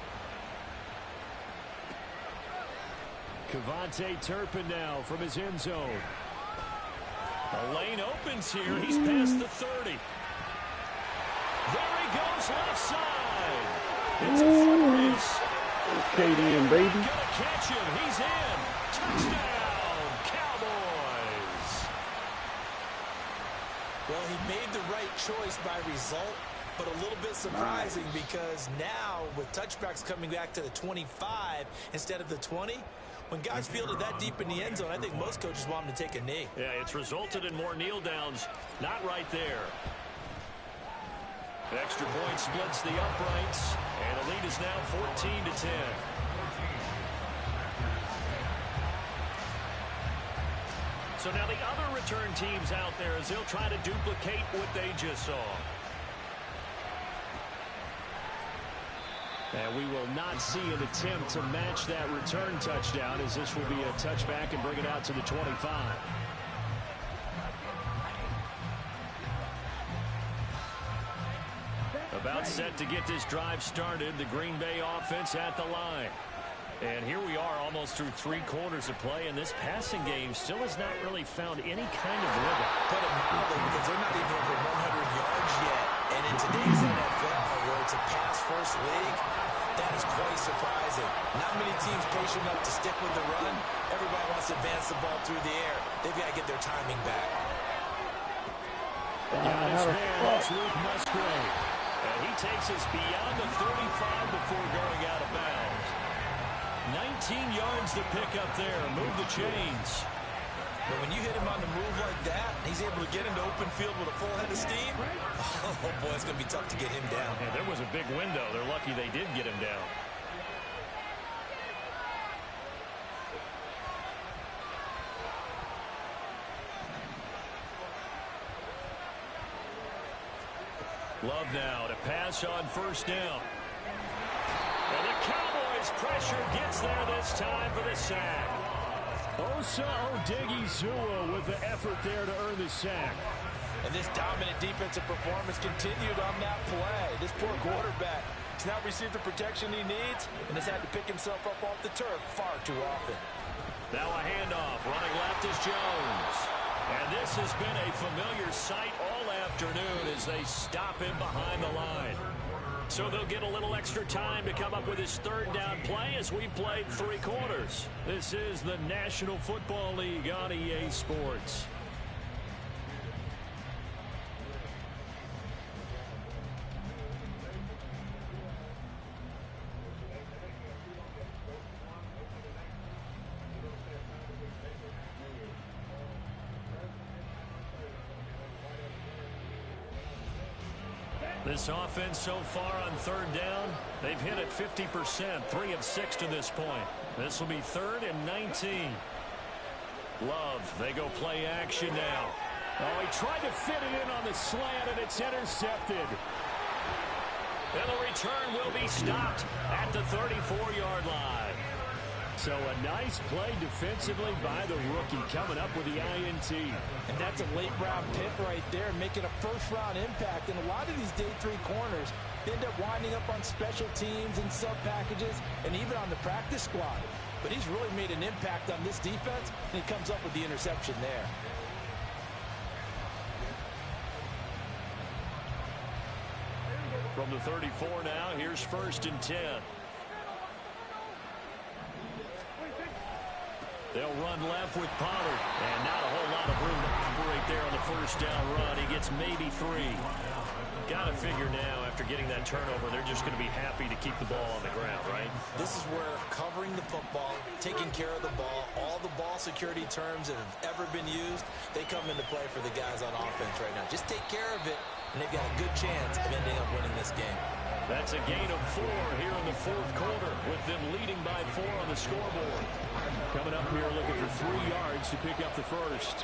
Kevontae Turpin now from his end zone. The lane opens here. He's past the 30. There he goes left side. It's a foot race. Katie and baby. Gonna catch him. He's in. Touchdown, Cowboys. Well, he made the right choice by result, but a little bit surprising because now with touchbacks coming back to the 25 instead of the 20, when guys fielded that deep in the end zone, I think most coaches want them to take a knee. Yeah, it's resulted in more kneel downs. Not right there. The extra point splits the uprights, and the lead is now 14-10. So now the other return teams out there as they'll try to duplicate what they just saw. And we will not see an attempt to match that return touchdown as this will be a touchback and bring it out to the 25. About set to get this drive started. The Green Bay offense at the line. And here we are almost through 3 quarters of play, and this passing game still has not really found any kind of rhythm. Put it mildly, because they're not even over 100 yards yet. And in today's NFL, where it's a pass-first league, that is quite surprising. Not many teams patient enough to stick with the run. Everybody wants to advance the ball through the air. They've got to get their timing back. Got his man, that's Luke Musgrave. And he takes us beyond the 35 before going out of bounds. 19 yards to pick up there. Move the chains. But when you hit him on the move like that, he's able to get into open field with a full head of steam. Oh, boy, it's going to be tough to get him down. Yeah, there was a big window. They're lucky they did get him down. Love now to pass on first down. And the Cowboys pressure gets there this time for the sack. Osa Odighizuwa with the effort there to earn the sack. And this dominant defensive performance continued on that play. This poor quarterback has not received the protection he needs and has had to pick himself up off the turf far too often. Now a handoff. Running left is Jones. And this has been a familiar sight all afternoon as they stop him behind the line. So they'll get a little extra time to come up with his third down play as we've played 3 quarters. This is the National Football League on EA Sports. This offense so far on third down, they've hit it 50%, 3 of 6 to this point. This will be 3rd and 19. Love, they go play action now. Oh, he tried to fit it in on the slant, and it's intercepted. And the return will be stopped at the 34-yard line. So a nice play defensively by the rookie coming up with the INT. And that's a late-round pick right there, making a first-round impact. And a lot of these day 3 corners end up winding up on special teams and sub-packages and even on the practice squad. But he's really made an impact on this defense, and he comes up with the interception there. From the 34 now, here's 1st and 10. They'll run left with Pollard. And not a whole lot of room to operate there on the first down run. He gets maybe 3. Got to figure now, after getting that turnover, they're just going to be happy to keep the ball on the ground, right? This is where covering the football, taking care of the ball, all the ball security terms that have ever been used, they come into play for the guys on offense right now. Just take care of it, and they've got a good chance of ending up winning this game. That's a gain of 4 here in the 4th quarter, with them leading by 4 on the scoreboard. Coming up here looking for 3 yards to pick up the first.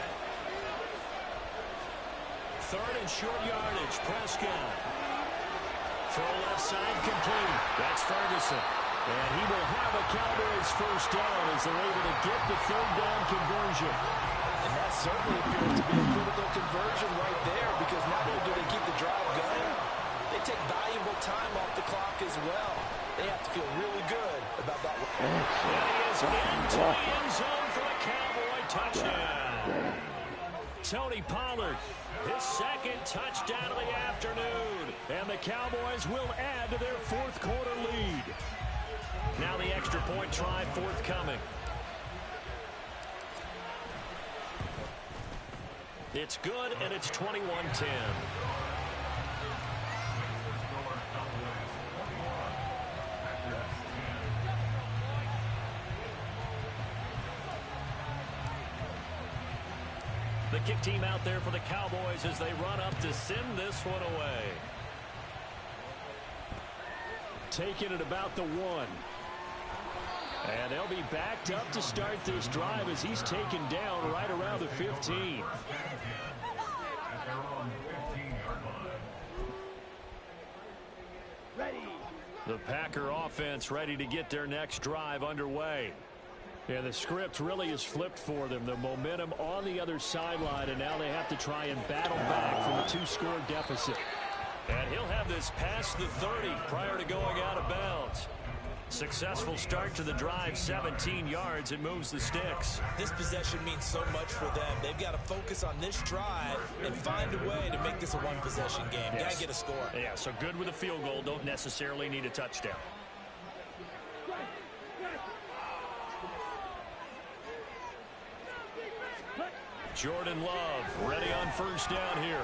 3rd and short yardage, Prescott. Throw left side complete. That's Ferguson. And he will have a Cowboys first down as they're able to get the 3rd down conversion. And that certainly appears to be a critical conversion right there, because not only do they keep the drive going, they take valuable time off the clock as well. They have to feel really good about that. And he is into the end zone for a Cowboy touchdown. Tony Pollard. His second touchdown of the afternoon. And the Cowboys will add to their fourth quarter lead. Now the extra point try forthcoming. It's good, and it's 21-10. The kick team out there for the Cowboys as they run up to send this one away. Taking it about the 1. And they'll be backed up to start this drive as he's taken down right around the 15. The Packer offense ready to get their next drive underway. Yeah, the script really is flipped for them. The momentum on the other sideline, and now they have to try and battle back from a 2-score deficit. And he'll have this past the 30 prior to going out of bounds. Successful start to the drive, 17 yards, and moves the sticks. This possession means so much for them. They've got to focus on this drive and find a way to make this a one-possession game. Yes. Got to get a score. Yeah, so good with a field goal. Don't necessarily need a touchdown. Jordan Love ready on first down here.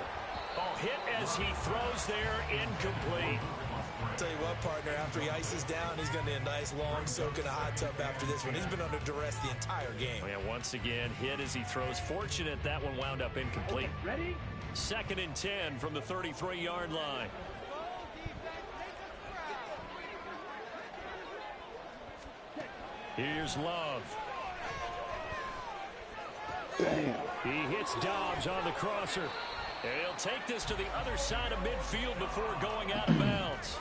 Oh, hit as he throws there, incomplete. Tell you what, partner, after he ices down, he's going to need a nice long soak in a hot tub after this one. He's been under duress the entire game. Oh, yeah, once again, hit as he throws. Fortunate that one wound up incomplete. Ready? 2nd and 10 from the 33-yard line. Here's Love. Damn. He hits Dobbs on the crosser. And he'll take this to the other side of midfield before going out of bounds.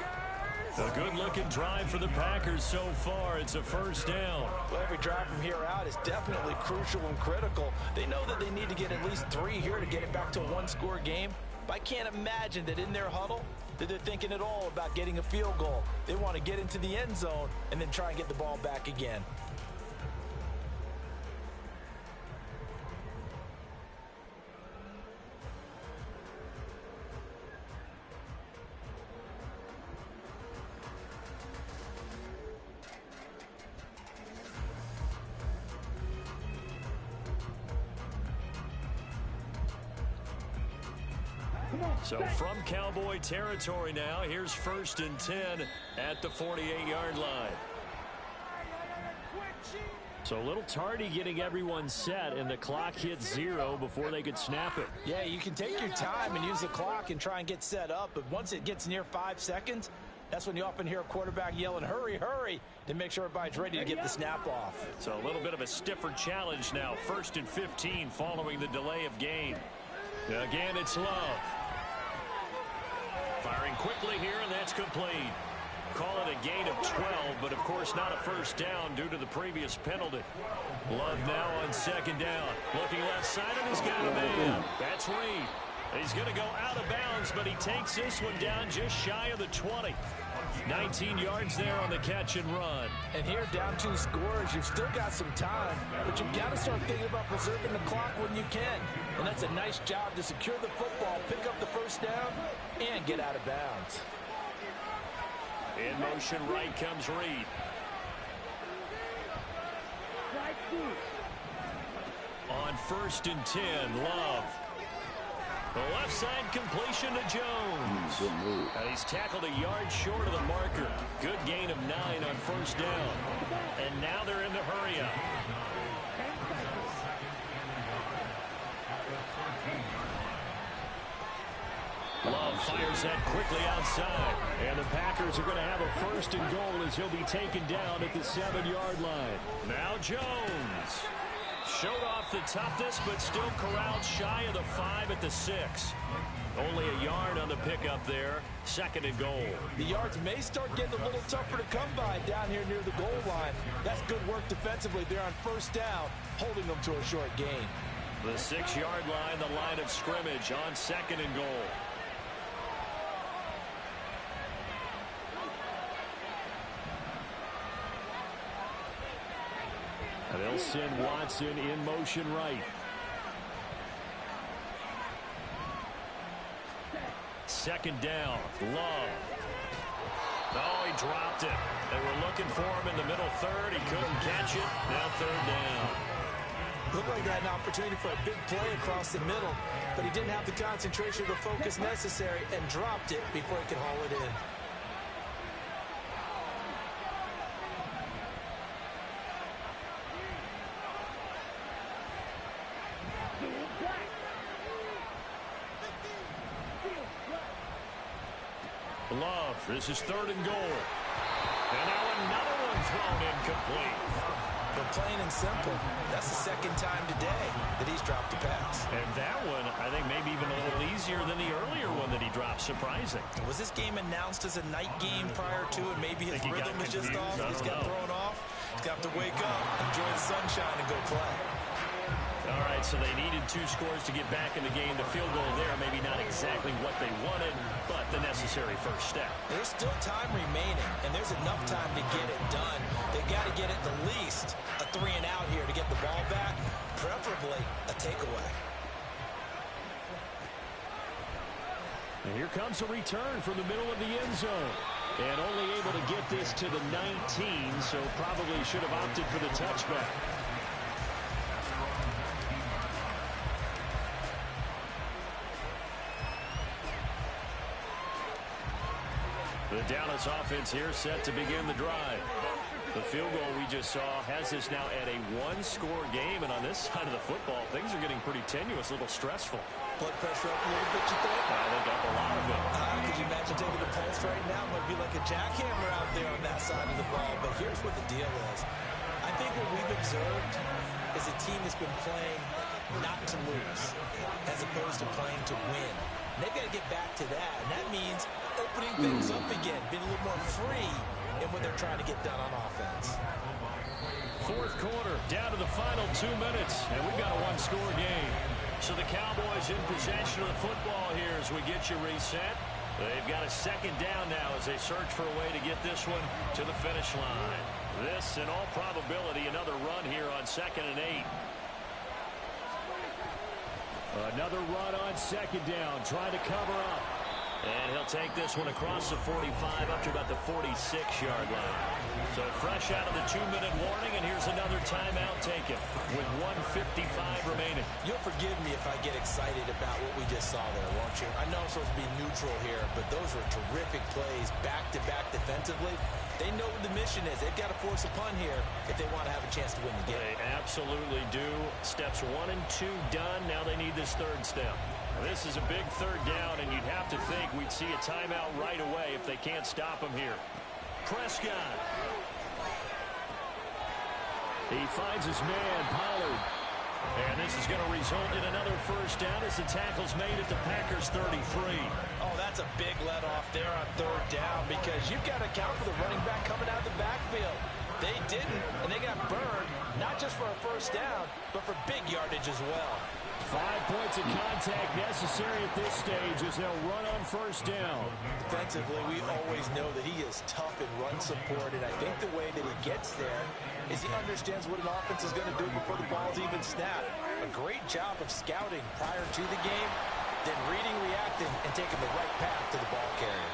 A good-looking drive for the Packers so far. It's a first down. Well, every drive from here out is definitely crucial and critical. They know that they need to get at least 3 here to get it back to a one-score game. But I can't imagine that in their huddle that they're thinking at all about getting a field goal. They want to get into the end zone and then try and get the ball back again. So from Cowboy territory now, here's 1st and 10 at the 48-yard line. So a little tardy getting everyone set, and the clock hits 0 before they could snap it. Yeah, you can take your time and use the clock and try and get set up, but once it gets near 5 seconds, that's when you often hear a quarterback yelling, hurry, hurry, to make sure everybody's ready to get the snap off. So a little bit of a stiffer challenge now. 1st and 15 following the delay of game. Again, it's Love. Firing quickly here, and that's complete. Call it a gain of 12, but of course not a first down due to the previous penalty. Love now on 2nd down. Looking left side, and he's got a man. That's Reed. He's going to go out of bounds, but he takes this one down just shy of the 20. 19 yards there on the catch and run. And here, down 2 scores, you've still got some time, but you've got to start thinking about preserving the clock when you can. And that's a nice job to secure the football, pick up the first down, and get out of bounds. In motion right comes Reed. On 1st and 10, Love. The left side completion to Jones. And he's tackled a yard short of the marker. Good gain of 9 on 1st down. And now they're in the hurry up. Love fires that quickly outside. And the Packers are going to have a 1st and goal as he'll be taken down at the 7-yard line. Now Jones. Showed off the toughness, but still corralled shy of the 5 at the 6. Only a yard on the pickup there. 2nd and goal. The yards may start getting a little tougher to come by down here near the goal line. That's good work defensively there on 1st down, holding them to a short gain. The 6-yard line, the line of scrimmage on 2nd and goal. And they'll send Watson in motion right. second down. Love. Oh, he dropped it. They were looking for him in the middle third. He couldn't catch it. Now third down. Looked like he had an opportunity for a big play across the middle, but he didn't have the concentration or the focus necessary and dropped it before he could haul it in. Love, this is third and goal. And now another one thrown incomplete. But plain and simple, that's the second time today that he's dropped a pass. And that one, I think, maybe even a little easier than the earlier one that he dropped. Surprising. Was this game announced as a night game prior to it? Maybe his rhythm was just off. He just got thrown off. He's got to wake up, enjoy the sunshine, and go play. All right, so they needed 2 scores to get back in the game. The field goal there, maybe not exactly what they wanted, but the necessary first step. There's still time remaining, and there's enough time to get it done. They've got to get at the least a 3-and-out here to get the ball back, preferably a takeaway. And here comes a return from the middle of the end zone. And only able to get this to the 19, so probably should have opted for the touchback. The Dallas offense here set to begin the drive. The field goal we just saw has us now at a 1-score game, and on this side of the football, things are getting pretty tenuous, a little stressful. Blood pressure up a little bit, you think? I think up a lot of it. Could you imagine taking the pulse right now? It might be like a jackhammer out there on that side of the ball, but here's what the deal is. I think what we've observed is a team that's been playing not to lose as opposed to playing to win. And they've got to get back to that, and that means opening things up again, being a little more free in what they're trying to get done on offense. Fourth quarter, down to the final 2 minutes, and we've got a 1-score game. So the Cowboys in possession of the football here as we get you reset. They've got a second down now as they search for a way to get this one to the finish line. This, in all probability, another run here on 2nd and 8. Another run on second down, trying to cover up. And he'll take this one across the 45 up to about the 46-yard line. So fresh out of the 2-minute warning, and here's another timeout taken with 1:55 remaining. You'll forgive me if I get excited about what we just saw there, won't you? I know I'm supposed to be neutral here, but those were terrific plays back-to-back defensively. They know what the mission is. They've got to force a punt here if they want to have a chance to win the game. They absolutely do. Steps 1 and 2 done. Now they need this third step. This is a big third down, and you'd have to think we'd see a timeout right away if they can't stop him here. Prescott. He finds his man, Pollard. And this is going to result in another first down as the tackle's made at the Packers' 33. Oh, that's a big let off there on third down because you've got to account for the running back coming out of the backfield. They didn't, and they got burned, not just for a first down, but for big yardage as well. 5 points of contact necessary at this stage as they'll run on first down. Defensively, we always know that he is tough in run support, and I think the way that he gets there is he understands what an offense is going to do before the ball's even snapped. A great job of scouting prior to the game, then reading, reacting, and taking the right path to the ball carrier.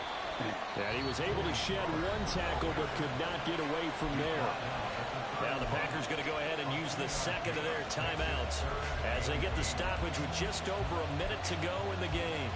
And he was able to shed 1 tackle but could not get away from there. Now the Packers going to go ahead and use the second of their timeouts as they get the stoppage with just over a minute to go in the game.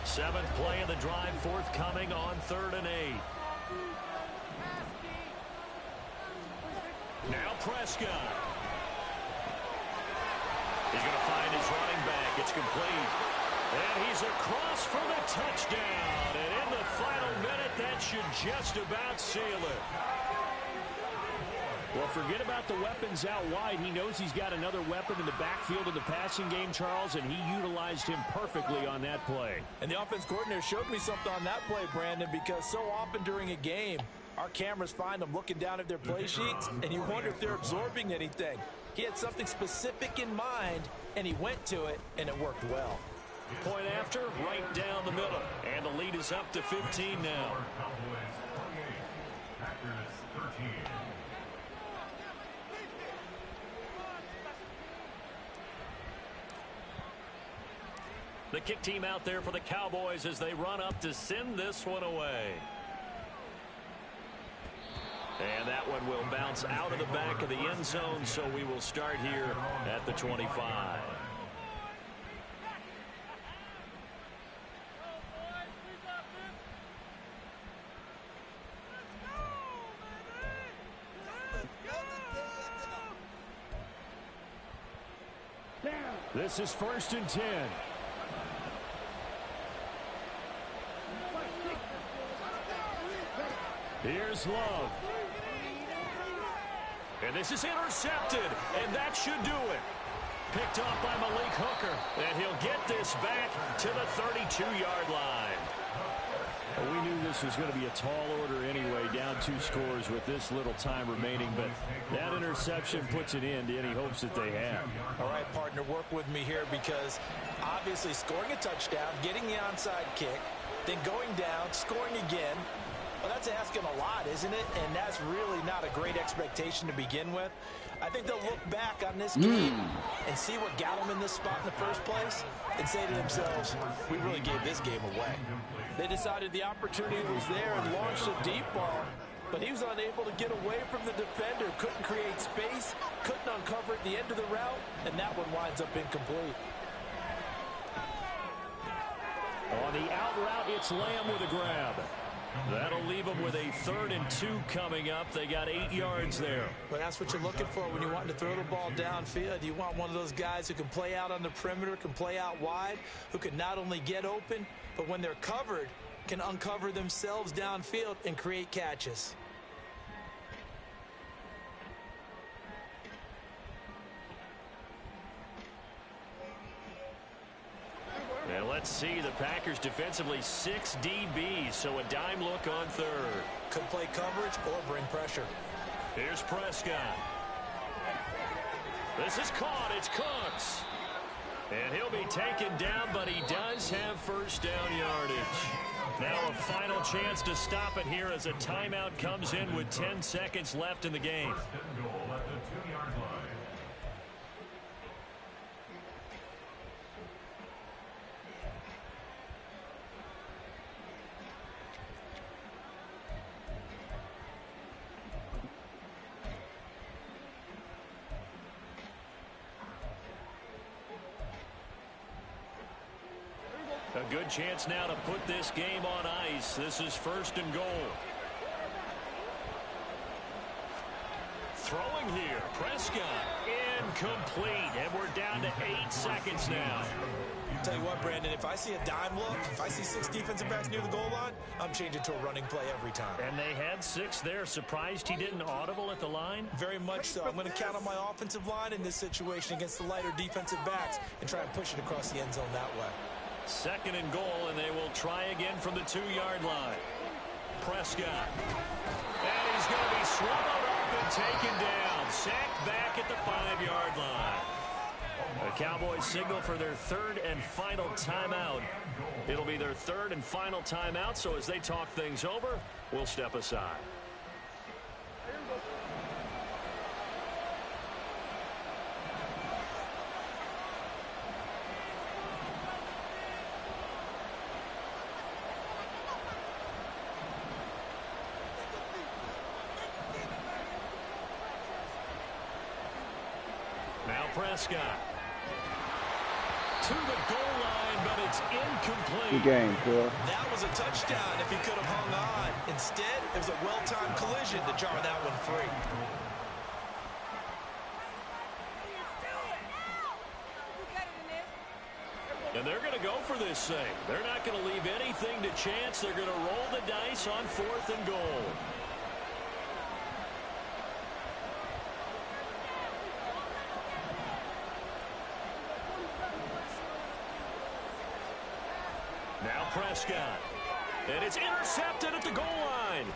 Seventh play of the drive forthcoming on 3rd and 8. Now Prescott. He's going to find his running back. It's complete. And he's across for the touchdown. And in the final minute, that should just about seal it. Well, forget about the weapons out wide. He knows he's got another weapon in the backfield in the passing game, Charles, and he utilized him perfectly on that play. And the offense coordinator showed me something on that play, Brandon, because so often during a game, our cameras find them looking down at their play sheets, and you wonder if they're absorbing anything. He had something specific in mind, and he went to it, and it worked well. Point after, right down the middle. And the lead is up to 15 now. The kick team out there for the Cowboys as they run up to send this one away. And that one will bounce out of the back of the end zone, so we will start here at the 25. This is 1st and 10. Here's Love. And this is intercepted, and that should do it. Picked off by Malik Hooker, and he'll get this back to the 32-yard line. Well, we knew this was going to be a tall order anyway, down 2 scores with this little time remaining, but that interception puts an end to any hopes that they have. All right, partner, work with me here because obviously scoring a touchdown, getting the onside kick, then going down, scoring again, well, that's asking a lot, isn't it? And that's really not a great expectation to begin with. I think they'll look back on this game and see what got them in this spot in the first place and say to themselves, we really gave this game away. They decided the opportunity was there and launched a deep ball, but he was unable to get away from the defender, couldn't create space, couldn't uncover at the end of the route, and that one winds up incomplete. On the out route, it's Lamb with a grab. That'll leave them with a 3rd and 2 coming up. They got 8 yards there. But that's what you're looking for when you want to throw the ball downfield. You want one of those guys who can play out on the perimeter, can play out wide, who can not only get open, but when they're covered, can uncover themselves downfield and create catches. And let's see, the Packers defensively 6 DBs, so a dime look on 3rd. Could play coverage or bring pressure. Here's Prescott. This is caught. It's Cooks. And he'll be taken down, but he does have 1st down yardage. Now a final chance to stop it here as a timeout comes in with 10 seconds left in the game. A good chance now to put this game on ice. This is 1st and goal. Throwing here, Prescott, incomplete, and we're down to 8 seconds now. Tell you what, Brandon, if I see a dime look, if I see 6 defensive backs near the goal line, I'm changing to a running play every time. And they had 6 there. Surprised he didn't audible at the line? Very much so. I'm going to count on my offensive line in this situation against the lighter defensive backs and try and push it across the end zone that way. 2nd and goal, and they will try again from the 2-yard line. Prescott. And he's going to be swallowed up and taken down. Sacked back at the 5-yard line. The Cowboys signal for their 3rd and final timeout. It'll be their 3rd and final timeout, so as they talk things over, we'll step aside. Now Prescott. To the goal line, but it's incomplete. Good game, Phil. That was a touchdown if he could have hung on. Instead, it was a well-timed collision to jar that one free. And they're going to go for this thing. They're not going to leave anything to chance. They're going to roll the dice on 4th and goal. Now Prescott. And it's intercepted at the goal line.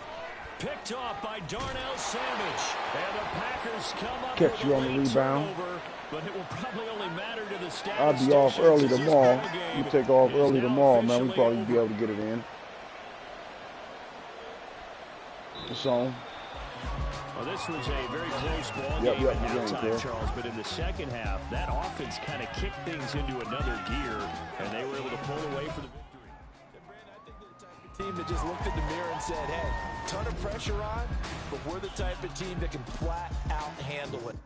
Picked off by Darnell Savage. And the Packers come up Catch with you a on the late rebound. turnover, but it will probably only matter to the I'll be off early tomorrow. You take off early tomorrow, man. We probably be able to get it in. So. Well, this was a very close ball game at halftime, Charles, but in the second half, that offense kind of kicked things into another gear, and they were able to pull away for the victory. Brandon, I think they're the type of team that just looked in the mirror and said, hey, ton of pressure on, but we're the type of team that can flat out handle it.